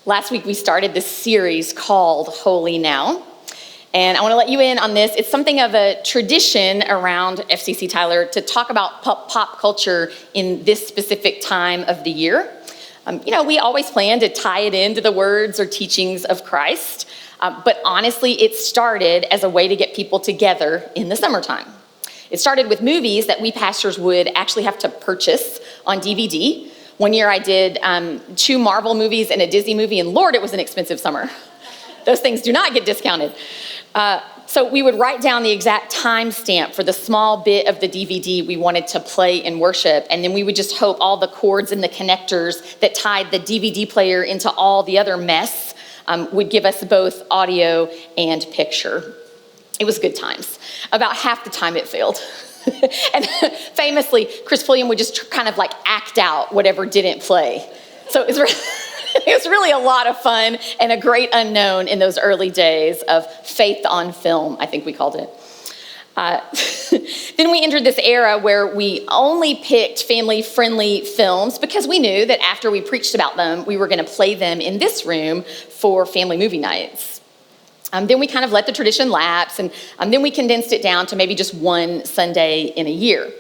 Last week we started this series called Holy Now. And I want to let you in on this. It's something of a tradition around FCC Tyler to talk about pop culture in this specific time of the year. We always plan to tie it into the words or teachings of Christ. But honestly, it started as a way to get people together in the summertime. It started with movies that we pastors would actually have to purchase on DVD. One year I did 2 Marvel movies and a Disney movie, and Lord, it was an expensive summer. Those things do not get discounted. So we would write down the exact timestamp for the small bit of the DVD we wanted to play in worship, and then we would just hope all the cords and the connectors that tied the DVD player into all the other mess would give us both audio and picture. It was good times. About half the time it failed. And famously, Chris Pulliam would just kind of like act out whatever didn't play. So it was really a lot of fun and a great unknown in those early days of faith on film, I think we called it. Then we entered this era where we only picked family-friendly films because we knew that after we preached about them, we were going to play them in this room for family movie nights. Then we kind of let the tradition lapse, and then we condensed it down to maybe just one Sunday in a year.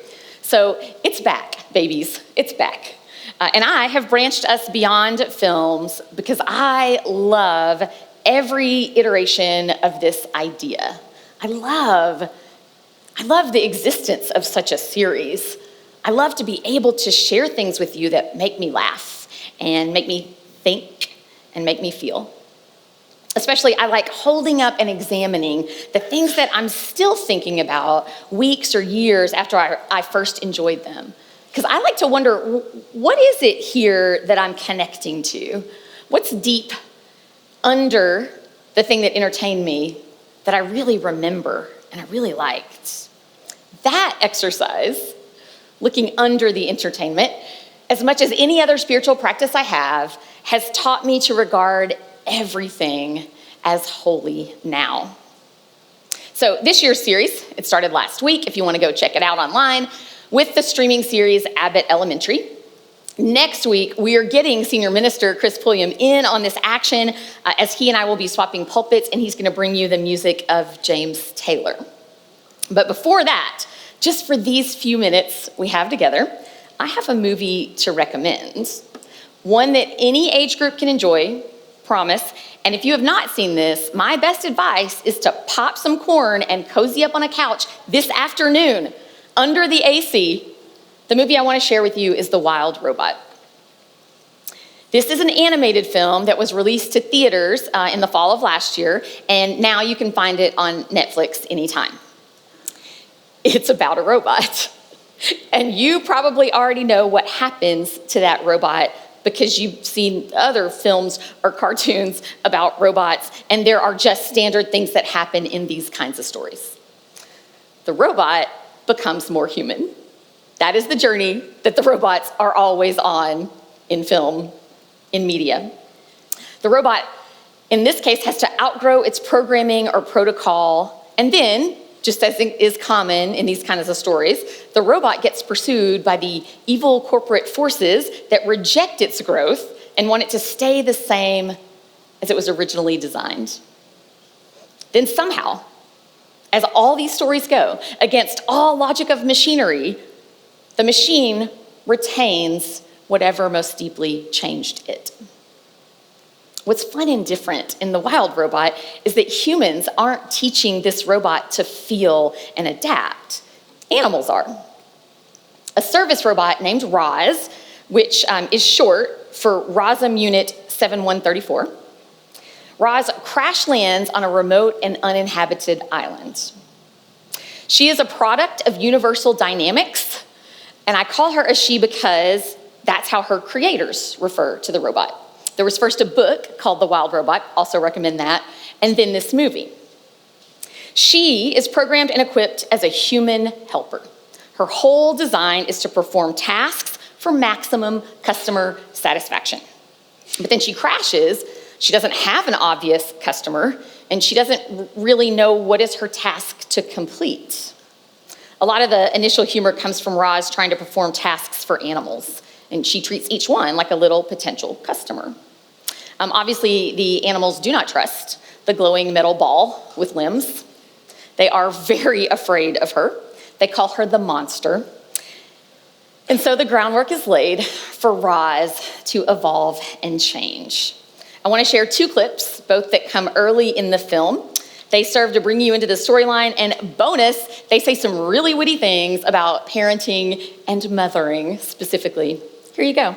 So it's back, babies. It's back. And I have branched us beyond films because I love every iteration of this idea. I love the existence of such a series. I love to be able to share things with you that make me laugh and make me think and make me feel. Especially, I like holding up and examining the things that I'm still thinking about weeks or years after I first enjoyed them. Because I like to wonder, what is it here that I'm connecting to? What's deep under the thing that entertained me that I really remember and I really liked? That exercise, looking under the entertainment, as much as any other spiritual practice I have, has taught me to regard everything as holy now. So this year's series, it started last week, if you want to go check it out online, with the streaming series Abbott Elementary. Next week, we are getting Senior Minister Chris Pulliam in on this action as he and I will be swapping pulpits, and he's going to bring you the music of James Taylor. But before that, just for these few minutes we have together, I have a movie to recommend. One that any age group can enjoy, promise. And if you have not seen this, my best advice is to pop some corn and cozy up on a couch this afternoon under the AC. The movie I want to share with you is The Wild Robot. This is an animated film that was released to theaters in the fall of last year, and now you can find it on Netflix anytime. It's about a robot. And you probably already know what happens to that robot because you've seen other films or cartoons about robots, and there are just standard things that happen in these kinds of stories. The robot becomes more human. That is the journey that the robots are always on in film, in media. The robot, in this case, has to outgrow its programming or protocol, and then, just as is common in these kinds of stories, the robot gets pursued by the evil corporate forces that reject its growth and want it to stay the same as it was originally designed. Then somehow, as all these stories go, against all logic of machinery, the machine retains whatever most deeply changed it. What's fun and different in The Wild Robot is that humans aren't teaching this robot to feel and adapt. Animals are. A service robot named Roz, which is short for ROSM Unit 7134, Roz crash lands on a remote and uninhabited island. She is a product of universal dynamics, and I call her a she because that's how her creators refer to the robot. There was first a book called The Wild Robot, also recommend that, and then this movie. She is programmed and equipped as a human helper. Her whole design is to perform tasks for maximum customer satisfaction. But then she crashes. She doesn't have an obvious customer, and she doesn't really know what is her task to complete. A lot of the initial humor comes from Roz trying to perform tasks for animals, and she treats each one like a little potential customer. Obviously, the animals do not trust the glowing metal ball with limbs. They are very afraid of her. They call her the monster. And so the groundwork is laid for Roz to evolve and change. I want to share 2 clips, both that come early in the film. They serve to bring you into the storyline, and bonus, they say some really witty things about parenting and mothering specifically. Here you go.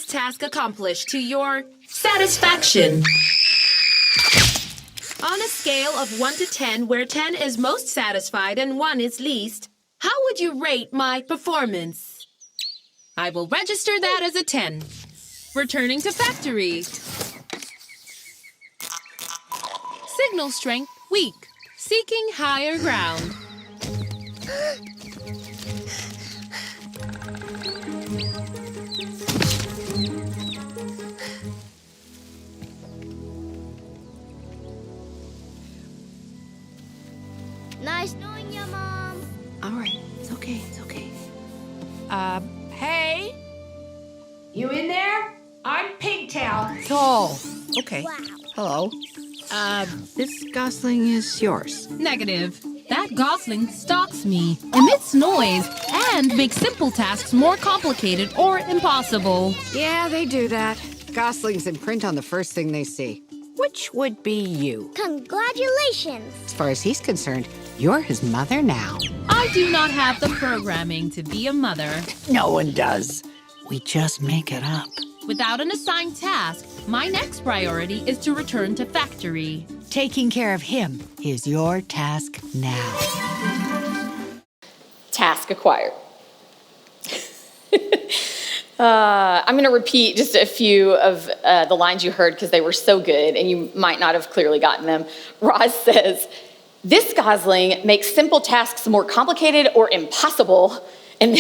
Task accomplished to your satisfaction. On a scale of 1 to 10, where 10 is most satisfied and 1 is least, how would you rate my performance? I will register that as a 10. Returning to factory. Signal strength weak. Seeking higher ground. Nice knowing you, Mom. All right, it's okay. Hey? You in there? I'm Pigtail. Oh, okay. Wow. Hello. This gosling is yours. Negative. That gosling stalks me, emits noise, and makes simple tasks more complicated or impossible. Yeah, they do that. Goslings imprint on the first thing they see, which would be you. Congratulations. As far as he's concerned, you're his mother now. I do not have the programming to be a mother. No one does. We just make it up. Without an assigned task, my next priority is to return to factory. Taking care of him is your task now. Task acquired. I'm going to repeat just a few of the lines you heard because they were so good and you might not have clearly gotten them. Roz says, "This gosling makes simple tasks more complicated or impossible." And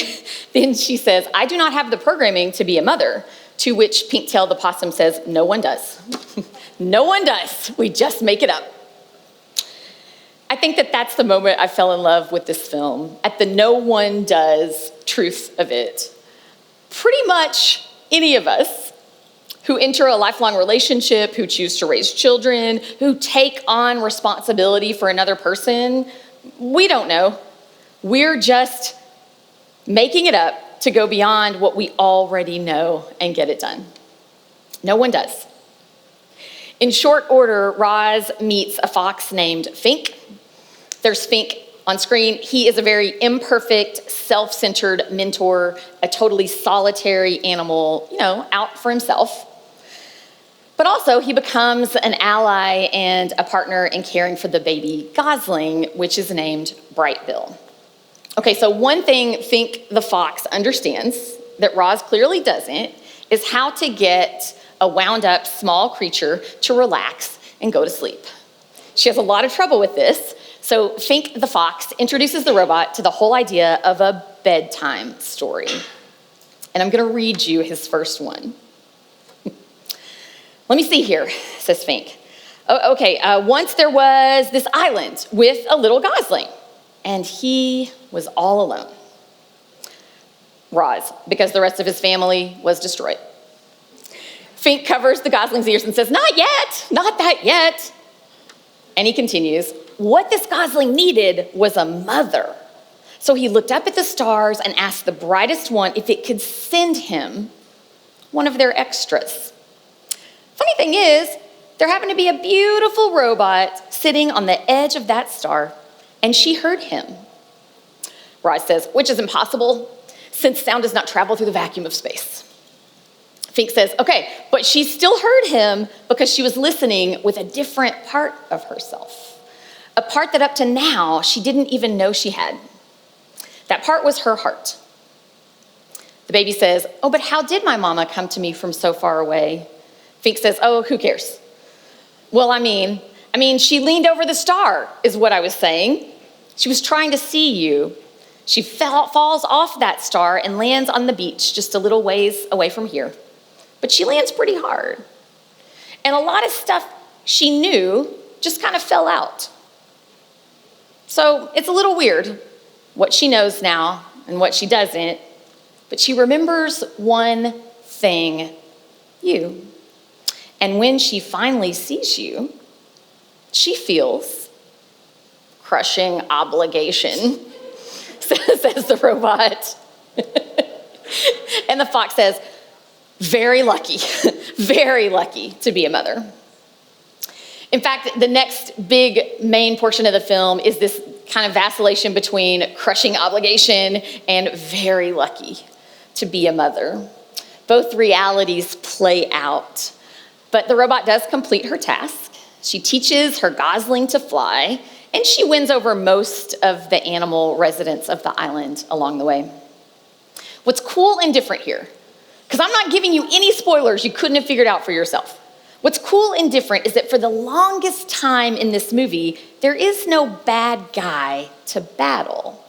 then she says, "I do not have the programming to be a mother." To which Pinktail the possum says, "No one does." No one does. We just make it up. I think that that's the moment I fell in love with this film, at the no one does truth of it. Pretty much any of us who enter a lifelong relationship, who choose to raise children, who take on responsibility for another person, we don't know. We're just making it up to go beyond what we already know and get it done. No one does. In short order, Roz meets a fox named Fink. There's Fink on screen. He is a very imperfect, self-centered mentor, a totally solitary animal, out for himself. But also he becomes an ally and a partner in caring for the baby gosling, which is named Brightbill. Okay, so one thing Fink the fox understands that Roz clearly doesn't is how to get a wound up small creature to relax and go to sleep. She has a lot of trouble with this, so Fink the fox introduces the robot to the whole idea of a bedtime story. And I'm gonna read you his first one. "Let me see here," says Fink. Once there was this island with a little gosling, and he was all alone. Roz, because the rest of his family was destroyed. Fink covers the gosling's ears and says, "Not yet, not that yet." And he continues, "What this gosling needed was a mother. So he looked up at the stars and asked the brightest one if it could send him one of their extras. Funny thing is, there happened to be a beautiful robot sitting on the edge of that star, and she heard him. Roz says, which is impossible, since sound does not travel through the vacuum of space. Fink says, okay, but she still heard him because she was listening with a different part of herself, a part that up to now she didn't even know she had. That part was her heart. The baby says, oh, but how did my mama come to me from so far away? Fink says, oh, who cares? Well, I mean, she leaned over the star, is what I was saying. She was trying to see you. She falls off that star and lands on the beach just a little ways away from here. But she lands pretty hard. And a lot of stuff she knew just kind of fell out. So it's a little weird what she knows now and what she doesn't, but she remembers one thing, you. And when she finally sees you, she feels crushing obligation, says the robot. And the fox says, very lucky to be a mother. In fact, the next big main portion of the film is this kind of vacillation between crushing obligation and very lucky to be a mother. Both realities play out. But the robot does complete her task. She teaches her gosling to fly, and she wins over most of the animal residents of the island along the way. What's cool and different here, because I'm not giving you any spoilers you couldn't have figured out for yourself. What's cool and different is that for the longest time in this movie, there is no bad guy to battle.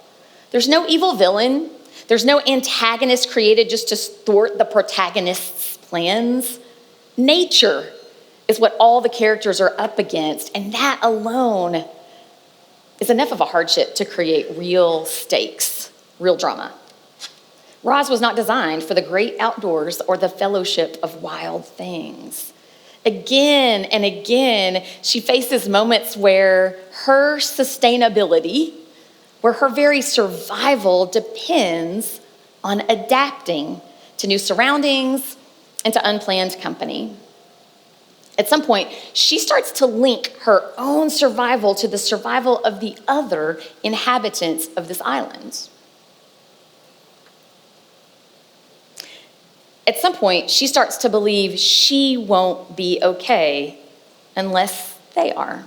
There's no evil villain. There's no antagonist created just to thwart the protagonist's plans. Nature is what all the characters are up against, and that alone is enough of a hardship to create real stakes, real drama. Roz was not designed for the great outdoors or the fellowship of wild things. Again and again, she faces moments where her sustainability, where her very survival depends on adapting to new surroundings and to unplanned company. At some point, she starts to link her own survival to the survival of the other inhabitants of this island. At some point, she starts to believe she won't be okay unless they are.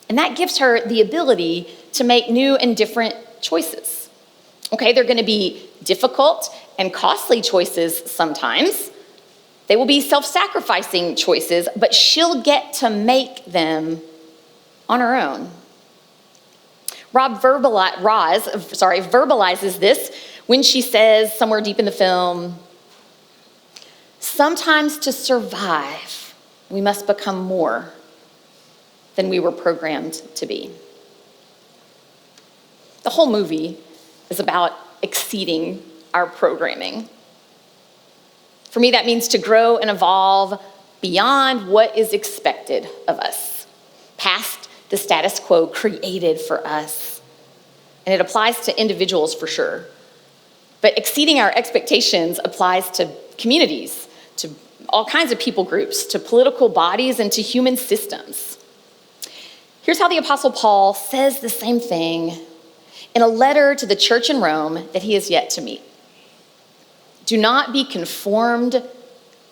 And that gives her the ability to make new and different choices. Okay, they're gonna be difficult and costly choices sometimes. They will be self-sacrificing choices, but she'll get to make them on her own. Roz verbalizes this when she says somewhere deep in the film, sometimes to survive, we must become more than we were programmed to be. The whole movie is about exceeding our programming. For me, that means to grow and evolve beyond what is expected of us, past the status quo created for us. And it applies to individuals for sure. But exceeding our expectations applies to communities, to all kinds of people groups, to political bodies, and to human systems. Here's how the Apostle Paul says the same thing in a letter to the church in Rome that he has yet to meet. Do not be conformed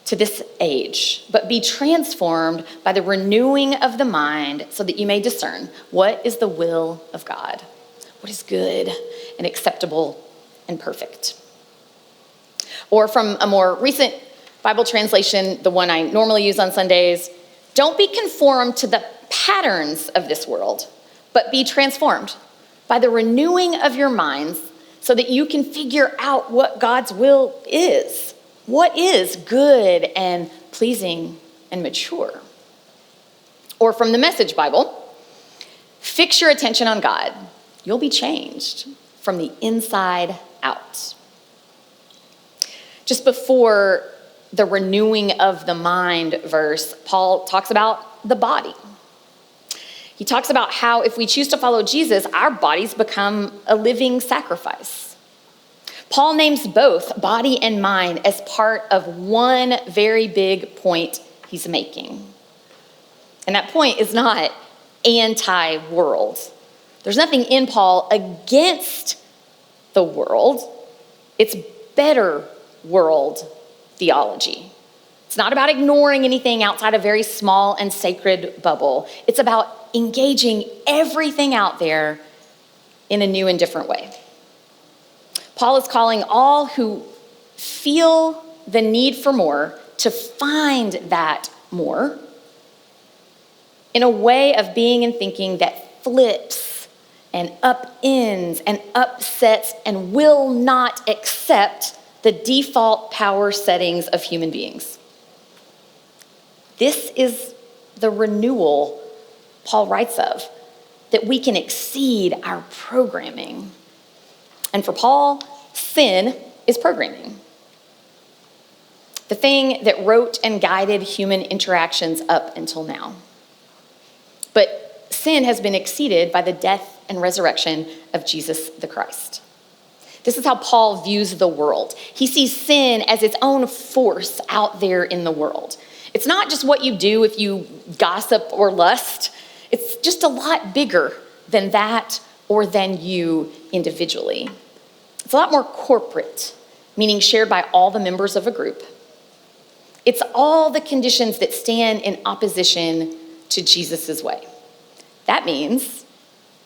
to this age, but be transformed by the renewing of the mind so that you may discern what is the will of God, what is good and acceptable and perfect. Or from a more recent Bible translation, the one I normally use on Sundays, don't be conformed to the patterns of this world, but be transformed by the renewing of your minds so that you can figure out what God's will is. What is good and pleasing and mature? Or from the Message Bible, fix your attention on God. You'll be changed from the inside out. Just before the renewing of the mind verse, Paul talks about the body. He talks about how if we choose to follow Jesus, our bodies become a living sacrifice. Paul names both body and mind as part of one very big point he's making. And that point is not anti-world. There's nothing in Paul against the world. It's better world theology. It's not about ignoring anything outside a very small and sacred bubble. It's about engaging everything out there in a new and different way. Paul is calling all who feel the need for more to find that more in a way of being and thinking that flips and upends and upsets and will not accept the default power settings of human beings. This is the renewal Paul writes of, that we can exceed our programming. And for Paul, sin is programming. The thing that wrote and guided human interactions up until now. But sin has been exceeded by the death and resurrection of Jesus the Christ. This is how Paul views the world. He sees sin as its own force out there in the world. It's not just what you do if you gossip or lust. It's just a lot bigger than that or than you individually. It's a lot more corporate, meaning shared by all the members of a group. It's all the conditions that stand in opposition to Jesus' way. That means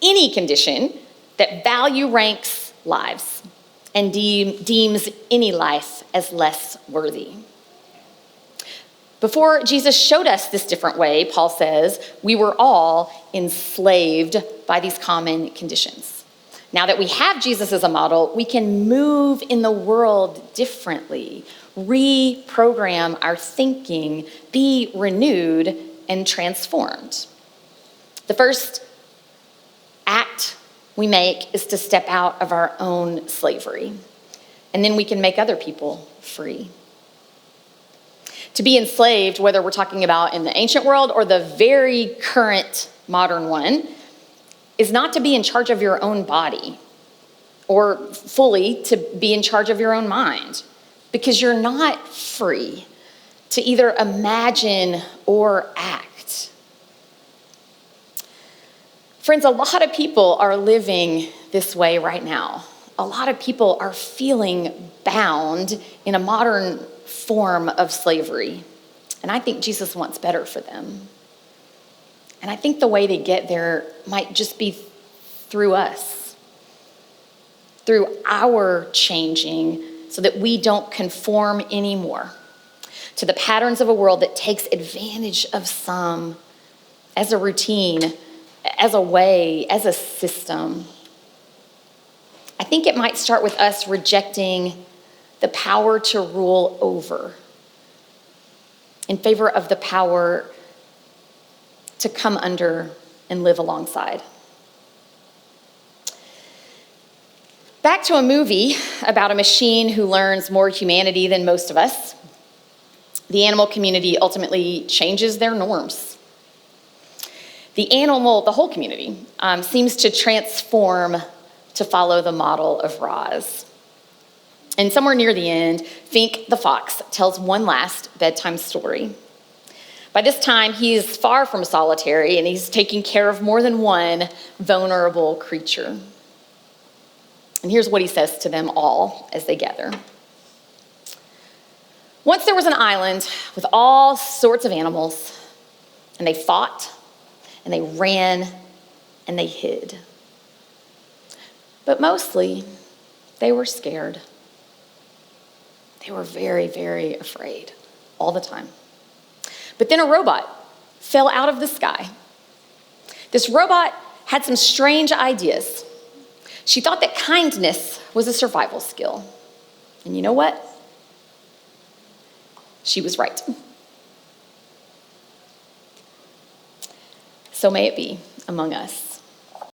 any condition that value ranks lives and deems any life as less worthy. Before Jesus showed us this different way, Paul says, we were all enslaved by these common conditions. Now that we have Jesus as a model, we can move in the world differently, reprogram our thinking, be renewed and transformed. The first act we make is to step out of our own slavery, and then we can make other people free. To be enslaved, whether we're talking about in the ancient world or the very current modern one, is not to be in charge of your own body or fully to be in charge of your own mind, because you're not free to either imagine or act. Friends, a lot of people are living this way right now. A lot of people are feeling bound in a modern form of slavery. And I think Jesus wants better for them. And I think the way to get there might just be through us, through our changing so that we don't conform anymore to the patterns of a world that takes advantage of some as a routine, as a way, as a system. I think it might start with us rejecting the power to rule over in favor of the power to come under and live alongside. Back to a movie about a machine who learns more humanity than most of us. The animal community ultimately changes their norms. The whole community, seems to transform to follow the model of Roz. And somewhere near the end, Fink the fox tells one last bedtime story. By this time, he is far from solitary, and he's taking care of more than one vulnerable creature. And here's what he says to them all as they gather. Once there was an island with all sorts of animals, and they fought, and they ran, and they hid. But mostly, they were scared. They were very, very afraid all the time. But then a robot fell out of the sky. This robot had some strange ideas. She thought that kindness was a survival skill. And you know what? She was right. So may it be among us.